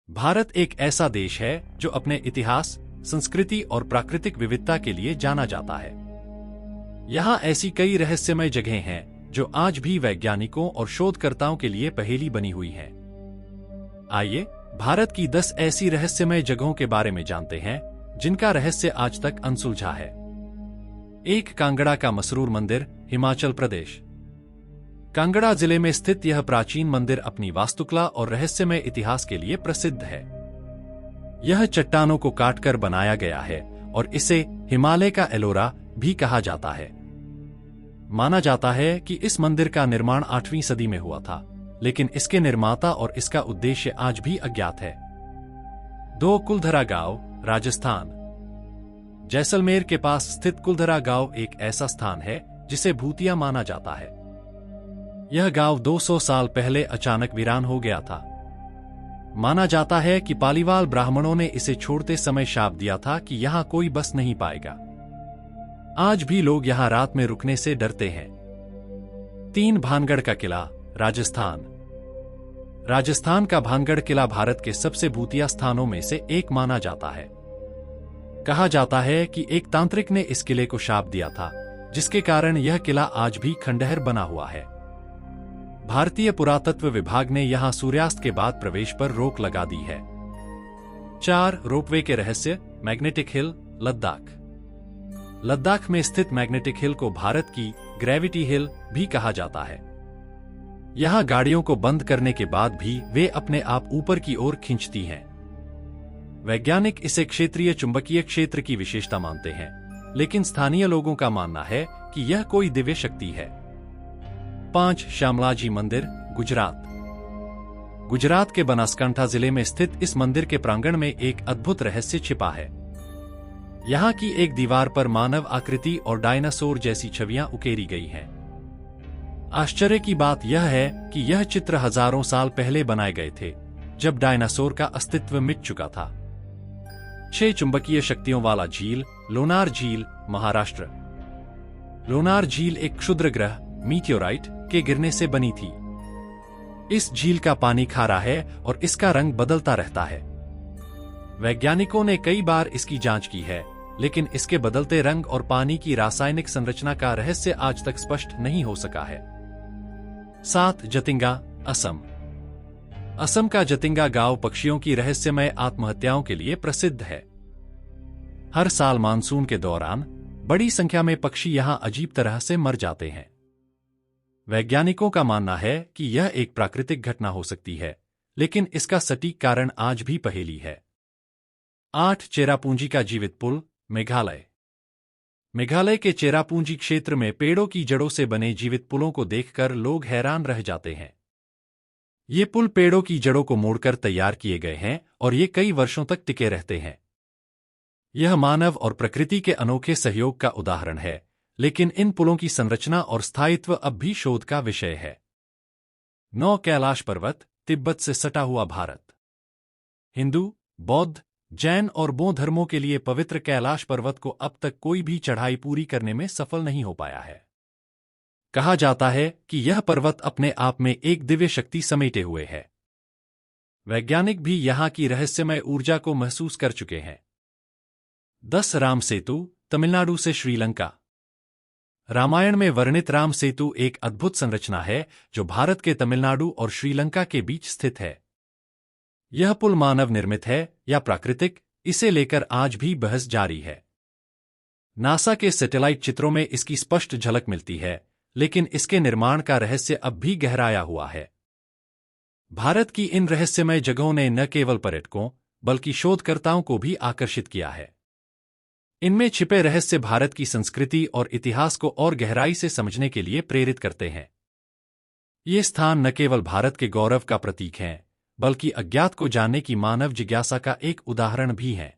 भारत एक ऐसा देश है जो अपने इतिहास, संस्कृति और प्राकृतिक विविधता के लिए जाना जाता है। यहाँ ऐसी कई रहस्यमय जगहें हैं जो आज भी वैज्ञानिकों और शोधकर्ताओं के लिए पहेली बनी हुई हैं। आइए भारत की 10 ऐसी रहस्यमय जगहों के बारे में जानते हैं जिनका रहस्य आज तक अनसुलझा है। 1. कांगड़ा का मसरूर मंदिर, हिमाचल प्रदेश। कांगड़ा जिले में स्थित यह प्राचीन मंदिर अपनी वास्तुकला और रहस्यमय इतिहास के लिए प्रसिद्ध है। यह चट्टानों को काटकर बनाया गया है और इसे हिमालय का एलोरा भी कहा जाता है। माना जाता है कि इस मंदिर का निर्माण 8वीं सदी में हुआ था, लेकिन इसके निर्माता और इसका उद्देश्य आज भी अज्ञात है। 2. कुलधरा गांव, राजस्थान। जैसलमेर के पास स्थित कुलधरा गांव एक ऐसा स्थान है जिसे भूतिया माना जाता है। यह गांव 200 साल पहले अचानक वीरान हो गया था। माना जाता है कि पालीवाल ब्राह्मणों ने इसे छोड़ते समय शाप दिया था कि यहां कोई बस नहीं पाएगा। आज भी लोग यहां रात में रुकने से डरते हैं। 3. भानगढ़ का किला, राजस्थान। राजस्थान का भानगढ़ किला भारत के सबसे भूतिया स्थानों में से एक माना जाता है। कहा जाता है कि एक तांत्रिक ने इस किले को शाप दिया था, जिसके कारण यह किला आज भी खंडहर बना हुआ है। भारतीय पुरातत्व विभाग ने यहां सूर्यास्त के बाद प्रवेश पर रोक लगा दी है। 4. रोपवे के रहस्य, मैग्नेटिक हिल, लद्दाख। लद्दाख में स्थित मैग्नेटिक हिल को भारत की ग्रेविटी हिल भी कहा जाता है। यहां गाड़ियों को बंद करने के बाद भी वे अपने आप ऊपर की ओर खींचती हैं। वैज्ञानिक इसे क्षेत्रीय चुंबकीय क्षेत्र की विशेषता मानते हैं, लेकिन स्थानीय लोगों का मानना है कि यह कोई दिव्य शक्ति है। 5. श्यामलाजी मंदिर, गुजरात। गुजरात के बनासकांठा जिले में स्थित इस मंदिर के प्रांगण में एक अद्भुत रहस्य छिपा है। यहाँ की एक दीवार पर मानव आकृति और डायनासोर जैसी छवियां उकेरी गई हैं। आश्चर्य की बात यह है कि यह चित्र हजारों साल पहले बनाए गए थे, जब डायनासोर का अस्तित्व मिट चुका था। 6. चुंबकीय शक्तियों वाला झील, लोनार झील, महाराष्ट्र। लोनार झील एक क्षुद्र ग्रह मीटियोराइट के गिरने से बनी थी। इस झील का पानी खारा है और इसका रंग बदलता रहता है। वैज्ञानिकों ने कई बार इसकी जांच की है, लेकिन इसके बदलते रंग और पानी की रासायनिक संरचना का रहस्य आज तक स्पष्ट नहीं हो सका है। 7. जतिंगा, असम। असम का जतिंगा गांव पक्षियों की रहस्यमय आत्महत्याओं के लिए प्रसिद्ध है। हर साल मानसून के दौरान बड़ी संख्या में पक्षी यहां अजीब तरह से मर जाते हैं। वैज्ञानिकों का मानना है कि यह एक प्राकृतिक घटना हो सकती है, लेकिन इसका सटीक कारण आज भी पहेली है। 8. चेरापूंजी का जीवित पुल, मेघालय। मेघालय के चेरापूंजी क्षेत्र में पेड़ों की जड़ों से बने जीवित पुलों को देखकर लोग हैरान रह जाते हैं। ये पुल पेड़ों की जड़ों को मोड़कर तैयार किए गए हैं और ये कई वर्षों तक टिके रहते हैं। यह मानव और प्रकृति के अनोखे सहयोग का उदाहरण है, लेकिन इन पुलों की संरचना और स्थायित्व अब भी शोध का विषय है। 9. कैलाश पर्वत, तिब्बत से सटा हुआ भारत। हिंदू, बौद्ध, जैन और बौद्ध धर्मों के लिए पवित्र कैलाश पर्वत को अब तक कोई भी चढ़ाई पूरी करने में सफल नहीं हो पाया है। कहा जाता है कि यह पर्वत अपने आप में एक दिव्य शक्ति समेटे हुए है। वैज्ञानिक भी यहां की रहस्यमय ऊर्जा को महसूस कर चुके हैं। 10. राम सेतु, तमिलनाडु से श्रीलंका। रामायण में वर्णित राम सेतु एक अद्भुत संरचना है जो भारत के तमिलनाडु और श्रीलंका के बीच स्थित है। यह पुल मानव निर्मित है या प्राकृतिक, इसे लेकर आज भी बहस जारी है। नासा के सैटेलाइट चित्रों में इसकी स्पष्ट झलक मिलती है, लेकिन इसके निर्माण का रहस्य अब भी गहराया हुआ है। भारत की इन रहस्यमय जगहों ने न केवल पर्यटकों बल्कि शोधकर्ताओं को भी आकर्षित किया है। इनमें छिपे रहस्य भारत की संस्कृति और इतिहास को और गहराई से समझने के लिए प्रेरित करते हैं। ये स्थान न केवल भारत के गौरव का प्रतीक हैं, बल्कि अज्ञात को जानने की मानव जिज्ञासा का एक उदाहरण भी है।